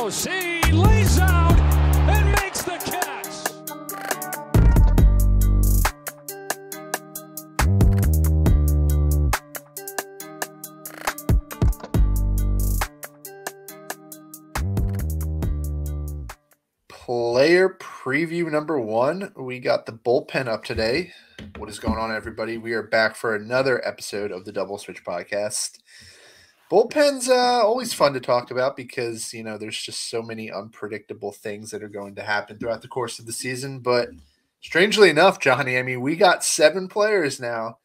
throws. He lays out and makes the catch. Player preview number 1. We got the bullpen up today. What is going on, everybody? We are back for another episode of the Double Switch podcast. Bullpen's always fun to talk about because, there's just so many unpredictable things that are going to happen throughout the course of the season. But strangely enough, Johnny, we got 7 players now,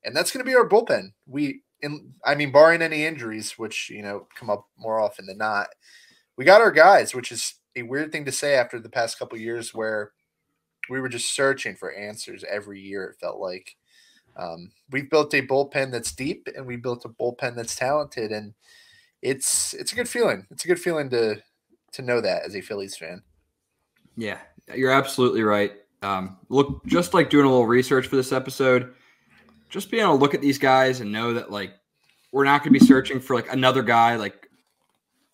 and that's going to be our bullpen. Barring any injuries, which, come up more often than not, we got our guys, which is a weird thing to say after the past couple of years where we were just searching for answers every year, it felt like. We've built a bullpen that's deep, and we built a bullpen that's talented, and it's a good feeling. It's a good feeling to know that as a Phillies fan. Yeah, you're absolutely right. Look, just like doing a little research for this episode, just being able to look at these guys and know that we're not going to be searching for another guy.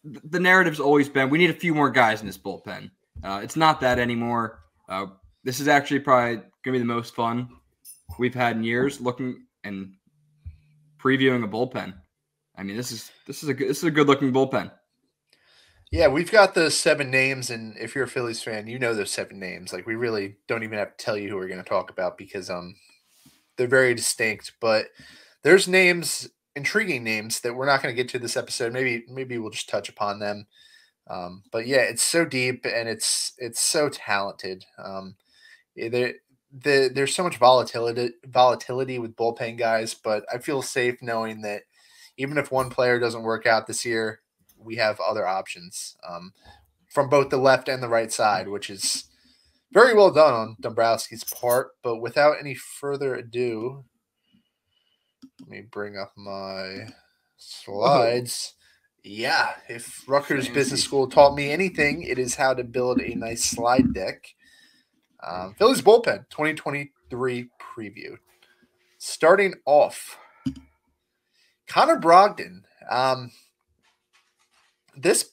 The narrative's always been we need a few more guys in this bullpen. It's not that anymore. This is actually probably going to be the most fun we've had in years looking and previewing a bullpen. This is a good looking bullpen. Yeah, we've got those 7 names, and if you're a Phillies fan, you know those 7 names. We really don't even have to tell you who we're going to talk about because they're very distinct. But there's names, intriguing names that we're not going to get to this episode. Maybe we'll just touch upon them. But yeah, it's so deep and it's so talented. There's so much volatility with bullpen guys, but I feel safe knowing that even if one player doesn't work out this year, we have other options from both the left and the right side, which is very well done on Dombrowski's part. But without any further ado, let me bring up my slides. Whoa. Yeah, if Rutgers Business School taught me anything, it is how to build a nice slide deck. Phillies bullpen 2023 preview. Starting off, Conor Brogdon. This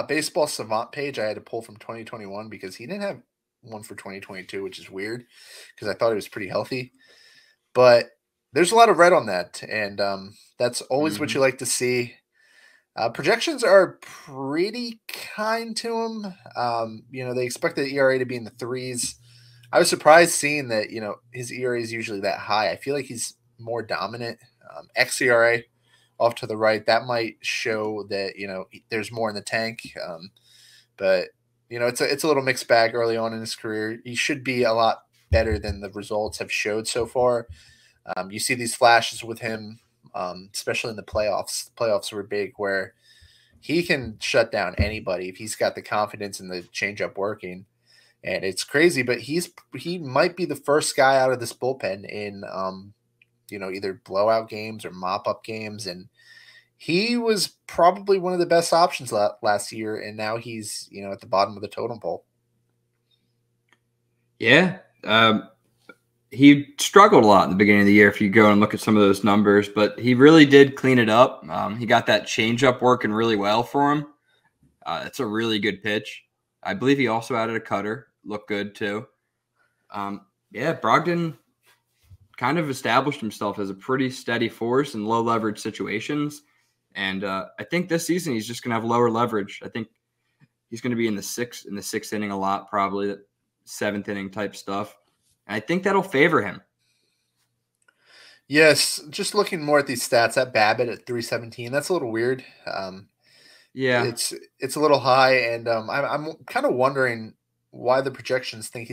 baseball savant page I had to pull from 2021 because he didn't have one for 2022, which is weird because I thought he was pretty healthy. But there's a lot of red on that, and that's always what you like to see. Projections are pretty kind to him. They expect the ERA to be in the 3s. I was surprised seeing that, his ERA is usually that high. I feel like he's more dominant. xERA off to the right, that might show that, there's more in the tank. But it's a little mixed bag early on in his career. He should be a lot better than the results have showed so far. You see these flashes with him, especially in the playoffs. The playoffs were big where he can shut down anybody if he's got the confidence and the changeup working. And it's crazy, but he might be the first guy out of this bullpen in, either blowout games or mop-up games. And he was probably one of the best options last year, and now he's, at the bottom of the totem pole. Yeah. He struggled a lot in the beginning of the year if you go and look at some of those numbers, but he really did clean it up. He got that changeup working really well for him. It's a really good pitch. I believe he also added a cutter. Looked good too. Brogdon kind of established himself as a pretty steady force in low leverage situations. And I think this season he's just going to have lower leverage. I think he's going to be in the sixth inning a lot, probably the 7th inning type stuff. And I think that'll favor him. Yes, just looking more at these stats, that BABIP at 317, that's a little weird. Yeah, it's a little high, and I'm kind of wondering why the projections think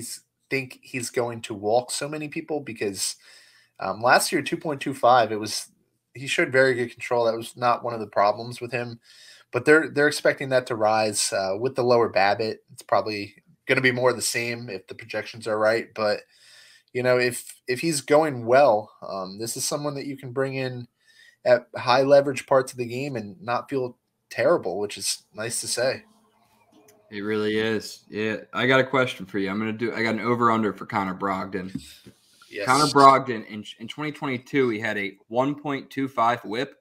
he's going to walk so many people, because last year 2.25, he showed very good control. That was not one of the problems with him, but they're expecting that to rise with the lower BABIP. It's probably going to be more of the same if the projections are right, but if he's going well, this is someone that you can bring in at high leverage parts of the game and not feel terrible, which is nice to say. It really is. Yeah, I got a question for you. I got an over-under for Conor Brogdon. Yes. Conor Brogdon in 2022, he had a 1.25 WHIP.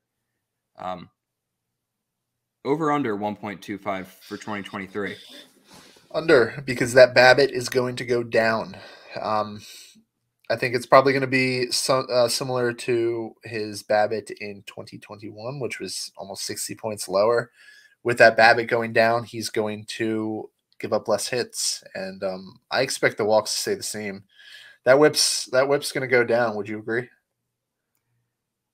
Over under 1.25 for 2023. Under, because that BABIP is going to go down. I think it's probably going to be similar to his BABIP in 2021, which was almost 60 points lower. With that BABIP going down, he's going to give up less hits, and I expect the walks to stay the same. That whip's going to go down. Would you agree?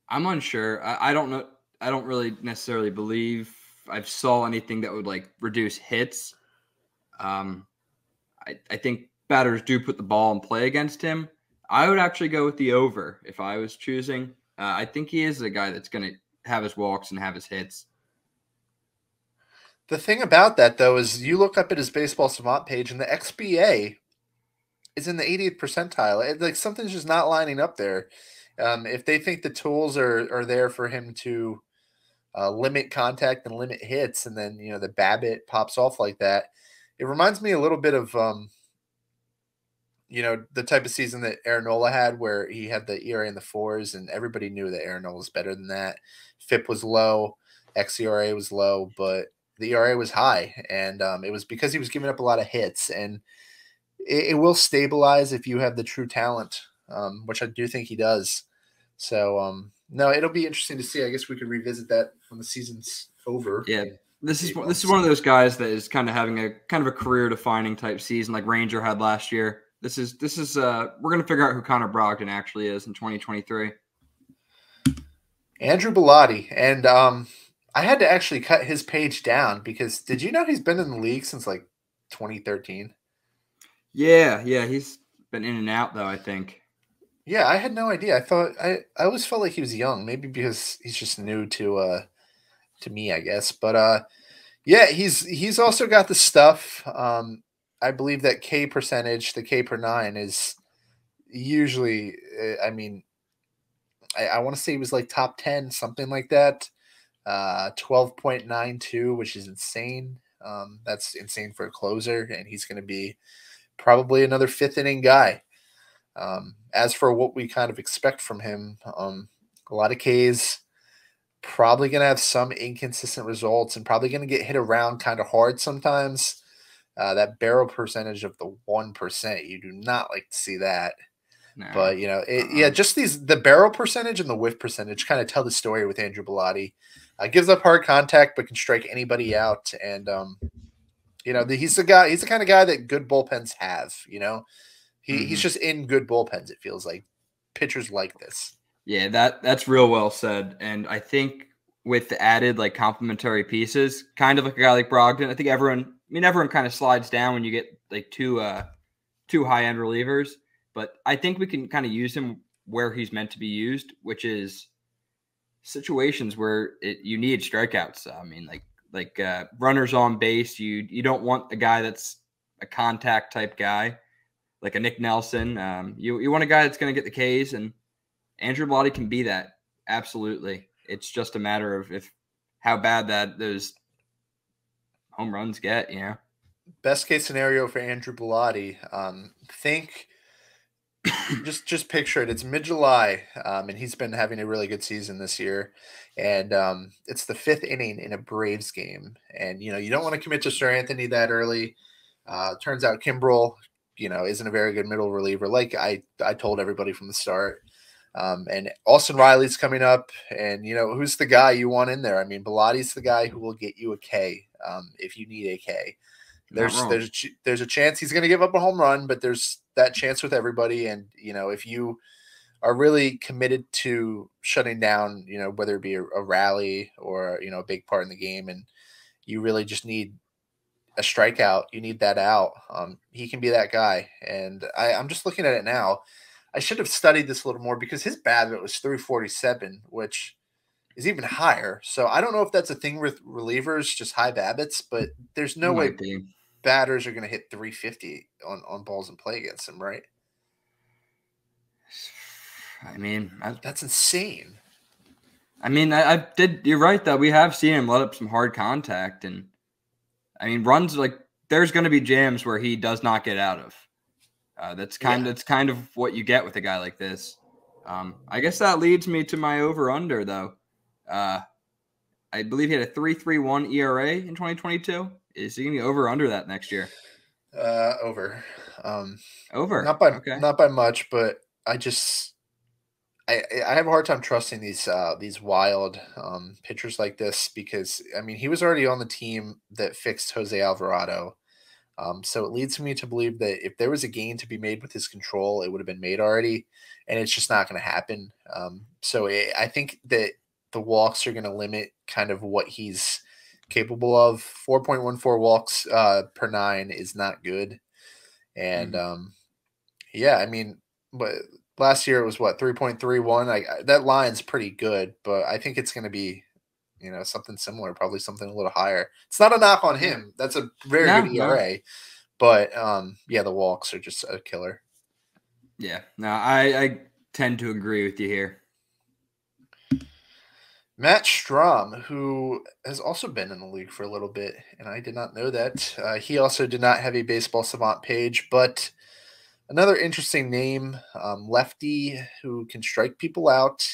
I'm unsure. I don't know. I don't really necessarily believe I've saw anything that would like reduce hits. I think batters do put the ball in play against him. I would actually go with the over if I was choosing. I think he is a guy that's going to have his walks and have his hits. The thing about that, though, is you look up at his Baseball Savant page, and the XBA is in the 80th percentile. Like something's just not lining up there. If they think the tools are there for him to limit contact and limit hits, and then the BABIP pops off like that, it reminds me a little bit of the type of season that Aaron Nola had, where he had the ERA in the fours, and everybody knew that Aaron Nola was better than that. FIP was low, xERA was low, but the ERA was high, and it was because he was giving up a lot of hits, and it will stabilize if you have the true talent, which I do think he does. So, no, it'll be interesting to see. I guess we could revisit that when the season's over. Yeah, this is one of those guys that is kind of having a career defining type season like Ranger had last year. This is we're gonna figure out who Conor Brogdon actually is in 2023. Andrew Bellatti, and I had to actually cut his page down because did you know he's been in the league since like 2013? Yeah, he's been in and out though, I think. Yeah, I had no idea. I always felt like he was young, maybe because he's just new to me, I guess. But yeah, he's also got the stuff. I believe that K percentage, the K per nine, is usually. I mean, I want to say he was like top 10, something like that. 12.92, which is insane. That's insane for a closer, and he's going to be probably another fifth inning guy. As for what we kind of expect from him, a lot of Ks, probably going to have some inconsistent results and probably going to get hit around kind of hard sometimes. That barrel percentage of the 1%, you do not like to see that. No. But, just the barrel percentage and the whiff percentage kind of tell the story with Andrew Bellatti. Gives up hard contact but can strike anybody out. And, he's the kind of guy that good bullpens have, He's just in good bullpens, it feels like. Pitchers like this. Yeah, that's real well said. And I think with the added like complementary pieces, kind of like a guy like Brogdon, I think everyone kind of slides down when you get like two high-end relievers. But I think we can kind of use him where he's meant to be used, which is situations where you need strikeouts. I mean, like runners on base. You don't want a guy that's a contact type guy, like a Nick Nelson. You want a guy that's going to get the Ks, and Andrew Bellatti can be that. Absolutely. It's just a matter of how bad those home runs get, Best case scenario for Andrew Bellatti, think just picture it. It's mid-July, and he's been having a really good season this year. And it's the fifth inning in a Braves game. And, you don't want to commit to Seranthony that early. Turns out Kimbrel, isn't a very good middle reliever, like I told everybody from the start. And Austin Riley's coming up, and who's the guy you want in there? I mean, Bellatti's the guy who will get you a K if you need a K. There's a chance he's going to give up a home run, but there's that chance with everybody. And if you are really committed to shutting down, whether it be a rally or a big part in the game, and you really just need a strikeout, you need that out. He can be that guy. And I'm just looking at it now. I should have studied this a little more because his BABIP was 347, which is even higher. So I don't know if that's a thing with relievers, just high BABIPs, but there's no way batters are going to hit 350 on balls in play against him, right? I mean, that's insane. I mean, you're right though. We have seen him let up some hard contact, and I mean, runs like there's going to be jams where he does not get out of. That's kind of what you get with a guy like this. I guess that leads me to my over/under though. I believe he had a 3.31 ERA in 2022. Is he going to be over or under that next year? Over. Over. Okay. Not by much, but I have a hard time trusting these wild pitchers like this because I mean he was already on the team that fixed Jose Alvarado. So it leads me to believe that if there was a gain to be made with his control, it would have been made already, and it's just not going to happen. I think that the walks are going to limit kind of what he's capable of. 4.14 walks per nine is not good, and I mean, but last year it was what 3.31. That line's pretty good, but I think it's going to be something similar, probably something a little higher. It's not a knock on him. That's a very good ERA. No. But the walks are just a killer. Yeah. No, I tend to agree with you here. Matt Strahm, who has also been in the league for a little bit, and I did not know that. He also did not have a Baseball Savant page, but another interesting name, lefty who can strike people out.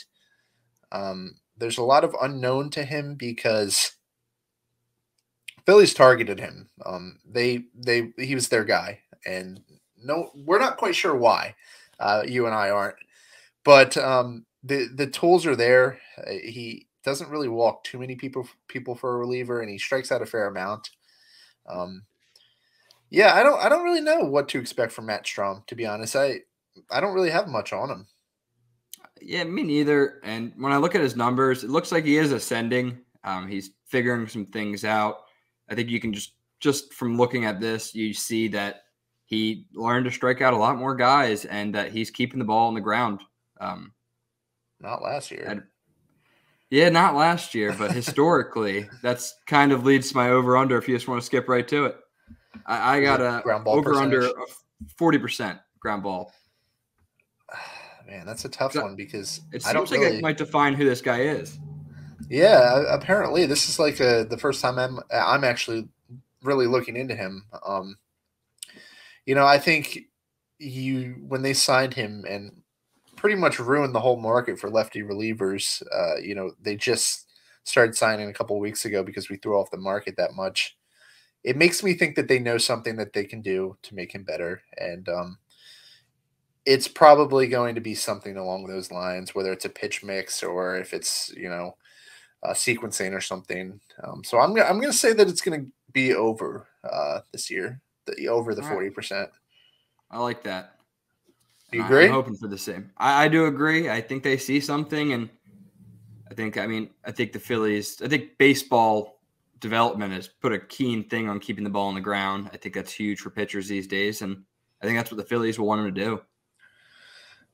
There's a lot of unknown to him because Phillies targeted him. He was their guy, and no, we're not quite sure why. You and I aren't, but the tools are there. He doesn't really walk too many people for a reliever, and he strikes out a fair amount. I don't really know what to expect from Matt Strahm, to be honest. I don't really have much on him. Yeah, me neither. And when I look at his numbers, it looks like he is ascending. He's figuring some things out. I think you can just from looking at this, you see that he learned to strike out a lot more guys and that he's keeping the ball on the ground. Not last year. Not last year, but historically, that's kind of leads to my over-under if you just want to skip right to it. I got a over-under of 40% ground ball. Man, that's a tough one because it seems like it might define who this guy is. Yeah, apparently this is like the first time I'm actually really looking into him. I think when they signed him and pretty much ruined the whole market for lefty relievers. They just started signing a couple of weeks ago because we threw off the market that much. It makes me think that they know something that they can do to make him better, and it's probably going to be something along those lines, whether it's a pitch mix or if it's sequencing or something. So I'm gonna say that it's gonna be over this year, over the 40%. I like that. You agree? I'm hoping for the same. I do agree. I think they see something, and I think the Phillies. I think baseball development has put a keen thing on keeping the ball on the ground. I think that's huge for pitchers these days, and I think that's what the Phillies will want him to do.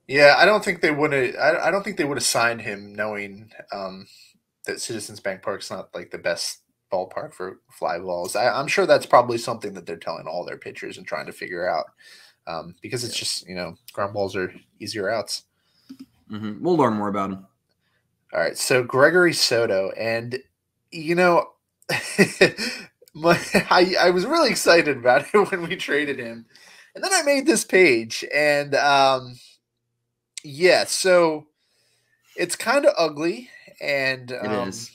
Yeah, I don't think they would have. I don't think they would have signed him knowing that Citizens Bank Park's not like the best ballpark for fly balls. I'm sure that's probably something that they're telling all their pitchers and trying to figure out because it's just ground balls are easier outs. Mm-hmm. We'll learn more about him. All right, so Gregory Soto, and I was really excited about it when we traded him, and then I made this page, and so it's kind of ugly, and it is.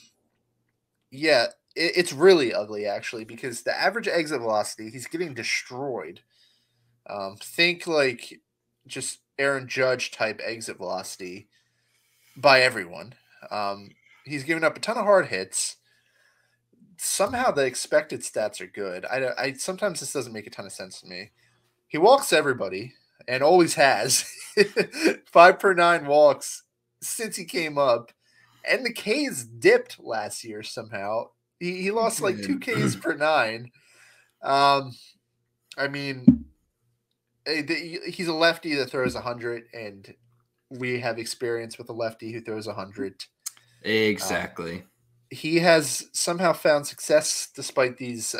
Yeah, it's really ugly actually because the average exit velocity, he's getting destroyed. Think like just Aaron Judge type exit velocity by everyone. He's giving up a ton of hard hits. Somehow the expected stats are good. I sometimes this doesn't make a ton of sense to me. He walks everybody and always has 5 per 9 walks since he came up, and the K's dipped last year somehow. He lost like 2 Ks per 9. I mean, he's a lefty that throws 100, and we have experience with a lefty who throws 100. Exactly. He has somehow found success despite these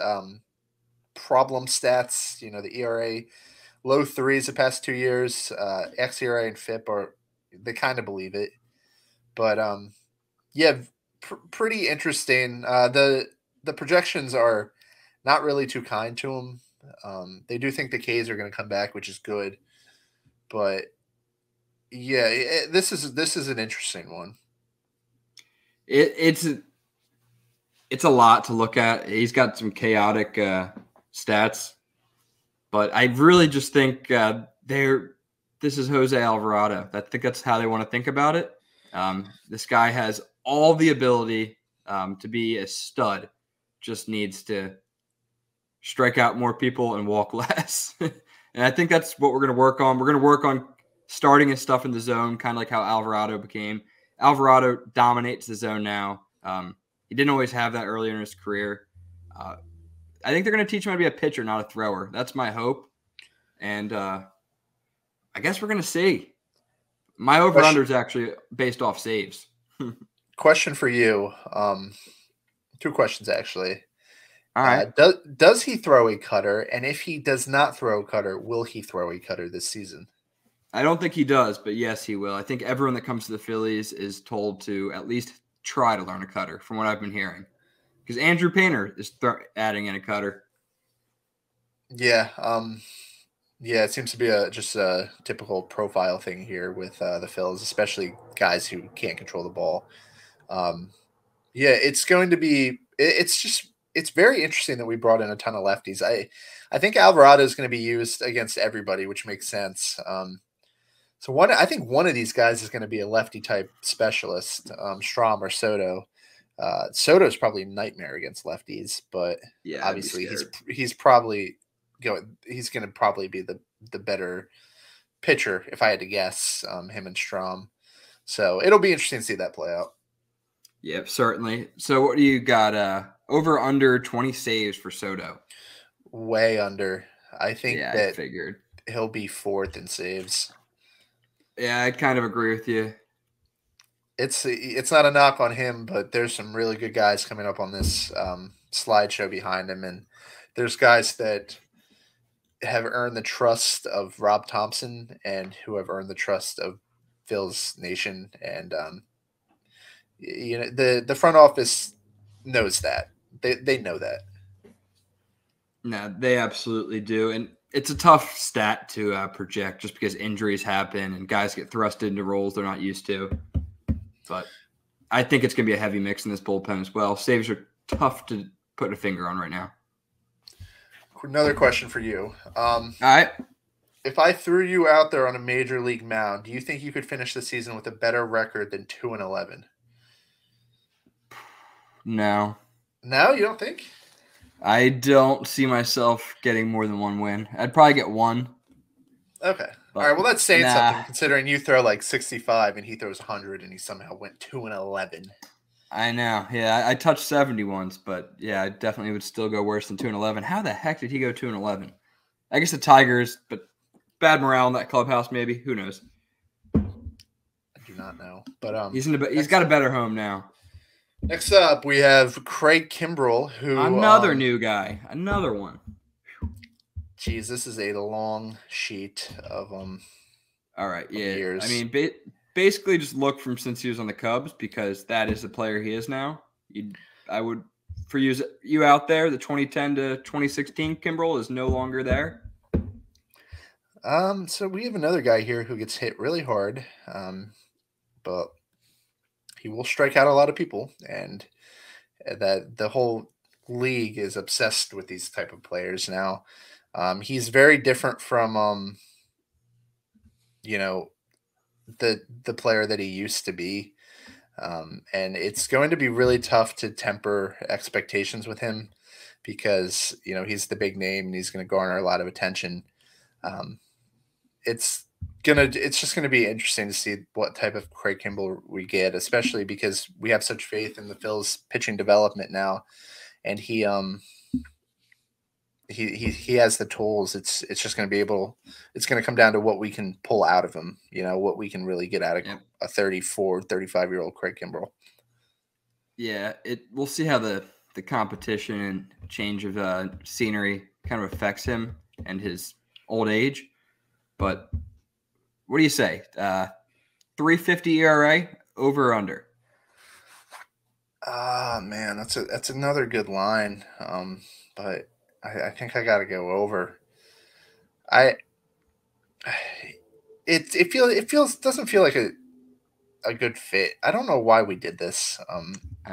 problem stats. The ERA, low 3s the past 2 years. xERA and FIP they kind of believe it. But pretty interesting. The projections are not really too kind to him. They do think the K's are going to come back, which is good. But this is an interesting one. It's it's a lot to look at. He's got some chaotic stats, but I really just think this is Jose Alvarado. I think that's how they want to think about it. This guy has all the ability to be a stud, just needs to strike out more people and walk less. And I think that's what we're going to work on. We're going to work on starting his stuff in the zone, kind of like how Alvarado became. Alvarado dominates the zone now. He didn't always have that earlier in his career. I think they're going to teach him how to be a pitcher, not a thrower. That's my hope. And I guess we're going to see. My over-under is actually based off saves. Question for you. Two questions, actually. All right. Does he throw a cutter? And if he does not throw a cutter, will he throw a cutter this season? I don't think he does, but yes, he will. I think everyone that comes to the Phillies is told to at least try to learn a cutter, from what I've been hearing. Because Andrew Painter is adding in a cutter. Yeah. Yeah, it seems to be just a typical profile thing here with the Phils, especially guys who can't control the ball. Yeah, it's going to be – it's very interesting that we brought in a ton of lefties. I think Alvarado is going to be used against everybody, which makes sense. I think one of these guys is going to be a lefty type specialist, Strahm or Soto. Soto is probably a nightmare against lefties, but yeah, obviously he's probably he's going to probably be the better pitcher if I had to guess, him and Strahm. So it'll be interesting to see that play out. Yep, certainly. So what do you got? Over under 20 saves for Soto? Way under. I think that I figured he'll be fourth in saves. Yeah, I kind of agree with you. It's not a knock on him, but there's some really good guys coming up on this slideshow behind him, and there's guys that have earned the trust of Rob Thompson and who have earned the trust of Phil's Nation, and the front office knows that. They know that. No, they absolutely do, and it's a tough stat to project just because injuries happen and guys get thrusted into roles they're not used to. But I think it's going to be a heavy mix in this bullpen as well. Saves are tough to put a finger on right now. Another question for you. All right. If I threw you out there on a major league mound, do you think you could finish the season with a better record than 2-11? No. No, you don't think? I don't see myself getting more than one win. I'd probably get one. Okay. All right. Well, that's saying something considering you throw like 65 and he throws 100 and he somehow went 2-11. I know. Yeah, I touched 70 once, but yeah, I definitely would still go worse than 2-11. How the heck did he go 2-11? I guess the Tigers, but bad morale in that clubhouse, maybe. Who knows? I do not know. But he's got a better home now. Next up, we have Craig Kimbrel, who another new guy, another one. Geez, this is a long sheet of All right, yeah. Years. I mean, basically just look from since he was on the Cubs because that is the player he is now. I would for you out there, the 2010 to 2016 Kimbrel is no longer there. So we have another guy here who gets hit really hard, but he will strike out a lot of people, and that the whole league is obsessed with these type of players now. He's very different from, the player that he used to be. And it's going to be really tough to temper expectations with him because, he's the big name and he's going to garner a lot of attention. It's just going to be interesting to see what type of Craig Kimbrel we get, especially because we have such faith in the Phil's pitching development now. And he has the tools. It's just going to be it's going to come down to what we can pull out of him, what we can really get out of a 34, 35-year-old Craig Kimbrel. Yeah, we'll see how the competition and change of scenery kind of affects him and his old age. But what do you say? 3.50 ERA, over or under? Man, that's another good line. But I think I got to go over. It doesn't feel like a good fit. I don't know why we did this.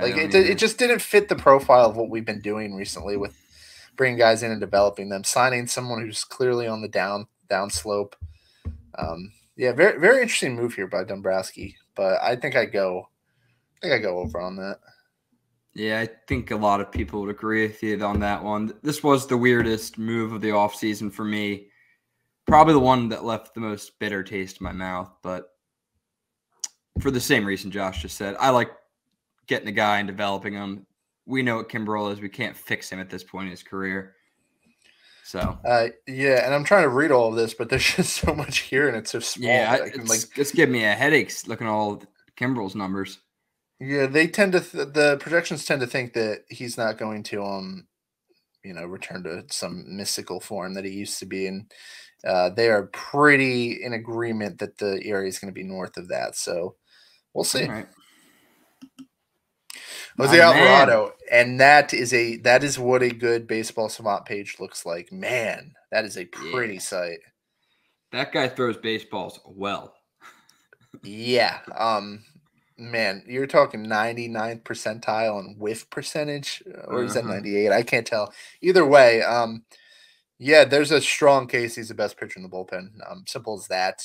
Like it just didn't fit the profile of what we've been doing recently with bringing guys in and developing them, signing someone who's clearly on the down slope. Yeah, very very interesting move here by Dombrowski, but I think I go over on that. Yeah, I think a lot of people would agree with you on that one. This was the weirdest move of the offseason for me. Probably the one that left the most bitter taste in my mouth, but for the same reason Josh just said, I like getting a guy and developing him. We know what Kimbrel is. We can't fix him at this point in his career. So yeah, and I'm trying to read all of this, but there's just so much here and it's so small. Yeah, it's giving me a headache looking at all of Kimbrel's numbers. Yeah, they tend to the projections tend to think that he's not going to return to some mystical form that he used to be in. They are pretty in agreement that the area is going to be north of that. So we'll see. Right. Jose Alvarado, and that is what a good baseball savant page looks like. Man, that is a pretty sight. That guy throws baseballs well. Yeah. Man, you're talking 99th percentile in whiff percentage, or is that 98? I can't tell. Either way, yeah, there's a strong case he's the best pitcher in the bullpen. Simple as that.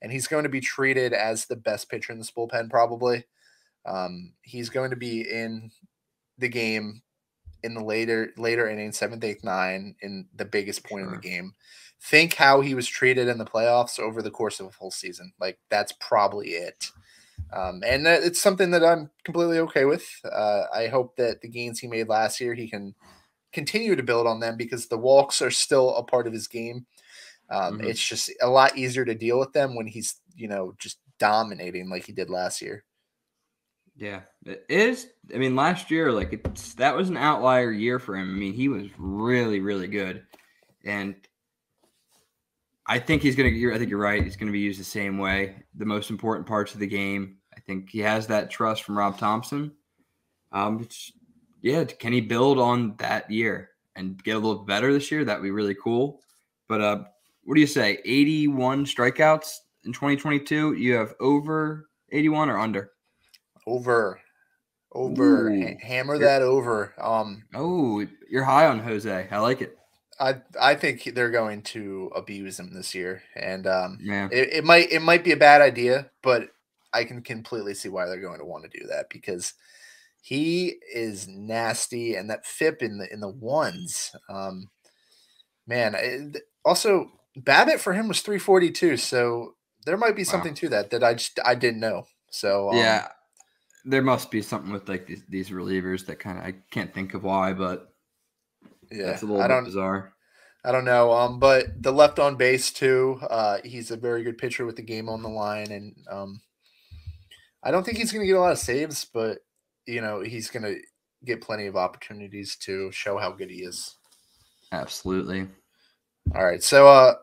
And he's going to be treated as the best pitcher in this bullpen, probably. He's going to be in the game in the later innings, 7th, 8th, 9th, in the biggest point in the game. Think how he was treated in the playoffs over the course of a full season. Like, that's probably it. And it's something that I'm completely okay with. I hope that the gains he made last year, he can continue to build on them because the walks are still a part of his game. It's just a lot easier to deal with them when he's, just dominating like he did last year. Yeah, it is. I mean, last year, that was an outlier year for him. I mean, he was really, really good. And I think I think you're right. He's going to be used the same way. The most important parts of the game. I think he has that trust from Rob Thompson. Can he build on that year and get a little better this year? That'd be really cool. But what do you say? 81 strikeouts in 2022. You have over 81 or under? Over. Hammer that over. You're high on Jose. I like it. I think they're going to abuse him this year, and yeah, it might be a bad idea, but I can completely see why they're going to want to do that because he is nasty, and that FIP in the ones, also BABIP for him was 342, so there might be something to that I didn't know. So yeah, there must be something with these relievers that I can't think of why, but. Yeah, that's a little bit bizarre. I don't know. But the left on base too. He's a very good pitcher with the game on the line, and I don't think he's going to get a lot of saves, but he's going to get plenty of opportunities to show how good he is. Absolutely. All right. So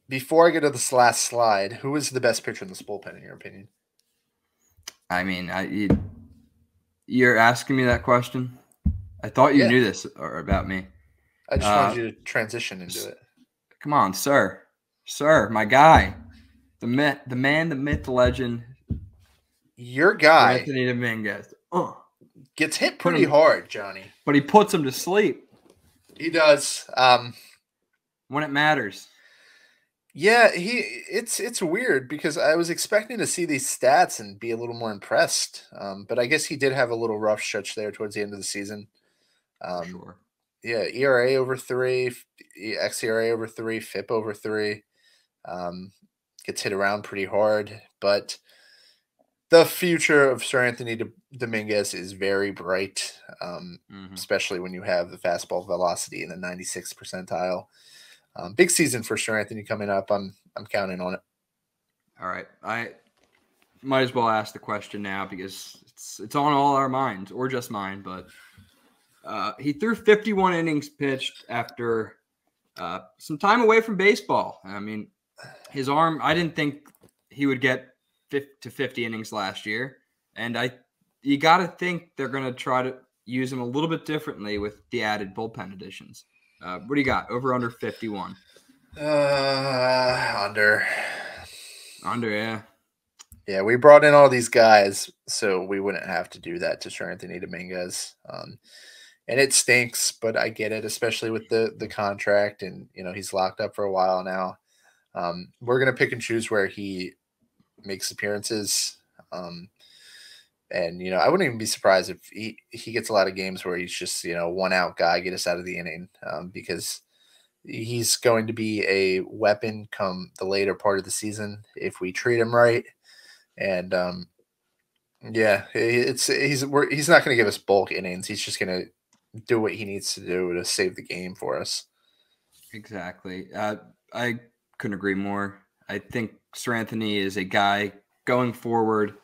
before I get to this last slide, who is the best pitcher in this bullpen in your opinion? I mean, you're asking me that question. I thought you knew this about me. I just wanted you to transition into it. Come on, sir. Sir, my guy. The man, the myth, the legend. Your guy. Seranthony Dominguez. Gets hit pretty hard, Johnny. But he puts him to sleep. He does. When it matters. Yeah, it's weird because I was expecting to see these stats and be a little more impressed. But I guess he did have a little rough stretch there towards the end of the season. Sure. Yeah, ERA over 3, xERA over 3, FIP over 3. Gets hit around pretty hard, but the future of Seranthony Dominguez is very bright, especially when you have the fastball velocity in the 96th percentile. Big season for Seranthony coming up. I'm counting on it. All right, I might as well ask the question now because it's on all our minds, or just mine, but. He threw 51 innings pitched after some time away from baseball. I mean, his arm, I didn't think he would get 50 innings last year. And you got to think they're going to try to use him a little bit differently with the added bullpen additions. What do you got? Over under 51? Under. Under, yeah. Yeah, we brought in all these guys so we wouldn't have to do that to Seranthony Dominguez. And it stinks, but I get it, especially with the contract, and he's locked up for a while now. We're gonna pick and choose where he makes appearances. And I wouldn't even be surprised if he gets a lot of games where he's just one out guy, get us out of the inning, because he's going to be a weapon come the later part of the season if we treat him right. And yeah, he's not going to give us bulk innings. He's just going to do what he needs to do to save the game for us. Exactly. I couldn't agree more. I think Seranthony is a guy going forward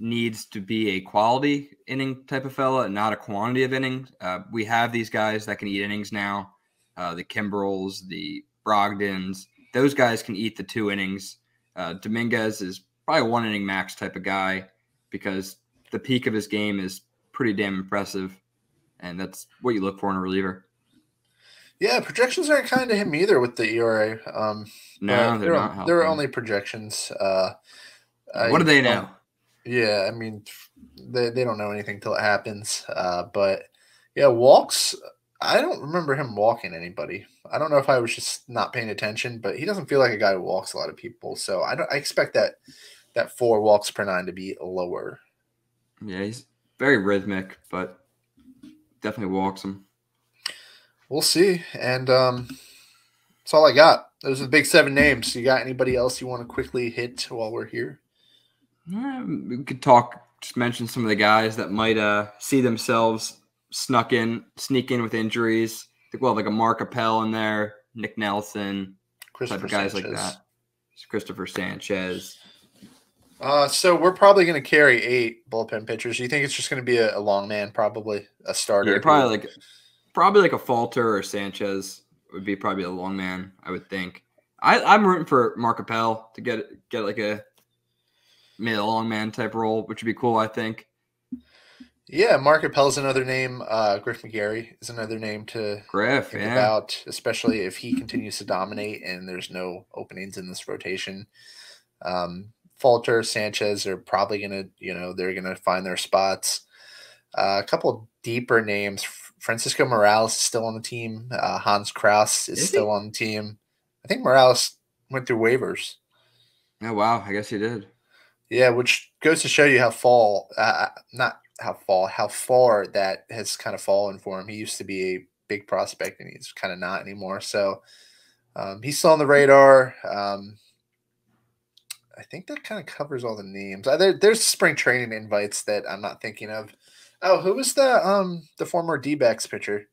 needs to be a quality inning type of fella, not a quantity of innings. We have these guys that can eat innings now. The Kimbrels, the Brogdons, those guys can eat the 2 innings. Dominguez is probably a 1 inning max type of guy because the peak of his game is pretty damn impressive, and that's what you look for in a reliever. Yeah, projections aren't kind to him either with the ERA. No, they're not helping. They're only projections. What do they know? Yeah, I mean, they don't know anything till it happens. But yeah, walks. I don't remember him walking anybody. I don't know if I was just not paying attention, but he doesn't feel like a guy who walks a lot of people. So I expect that 4 walks per 9 to be lower. Yeah, he's very rhythmic, but definitely walks him. We'll see. And that's all I got. Those are the big 7 names. You got anybody else you want to quickly hit while we're here? Yeah, we could just mention some of the guys that might see themselves sneak in with injuries. I think we'll have like a Mark Appel in there, Nick Nelson, type of guys like that. Christopher Sanchez. So we're probably going to carry 8 bullpen pitchers. Do you think it's just going to be a long man, probably a starter? Yeah, probably like a Falter or Sanchez would be probably a long man, I would think. I'm rooting for Mark Appel to get like a long man type role, which would be cool, I think. Yeah, Mark Appel's another name. Griff McGarry is another name to think about, especially if he continues to dominate and there's no openings in this rotation. Falter, Sanchez are probably going to, they're going to find their spots. A couple of deeper names. Francisco Morales is still on the team. Hans Kraus is still on the team. I think Morales went through waivers. Oh, wow. I guess he did. Yeah, which goes to show you how far that has kind of fallen for him. He used to be a big prospect, and he's kind of not anymore. So he's still on the radar. I think that kind of covers all the names. There's spring training invites that I'm not thinking of. Oh, who was the former D-backs pitcher?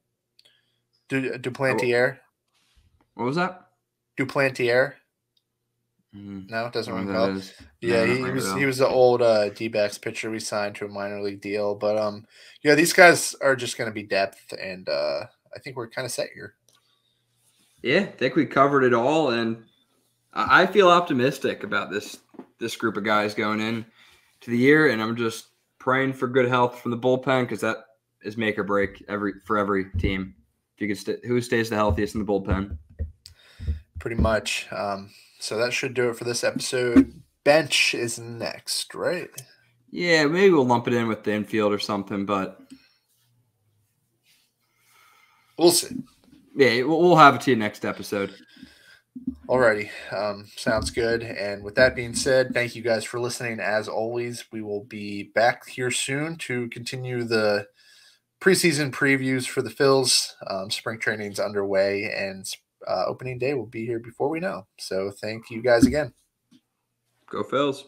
Duplantier. What was that? Duplantier. No, it doesn't ring a bell. Yeah, no, he was the old D-backs pitcher we signed to a minor league deal. But yeah, these guys are just going to be depth, and I think we're kind of set here. Yeah, I think we covered it all, and I feel optimistic about this group of guys going in to the year, and I'm just praying for good health from the bullpen because that is make or break for every team. If you could who stays the healthiest in the bullpen? Pretty much. So that should do it for this episode. Bench is next, right? Yeah, maybe we'll lump it in with the infield or something, but we'll see. Yeah, we'll have it to you next episode. Alrighty. Sounds good. And with that being said, thank you guys for listening. As always, we will be back here soon to continue the preseason previews for the Phils. Spring training's underway, and opening day will be here before we know. So thank you guys again. Go Phils.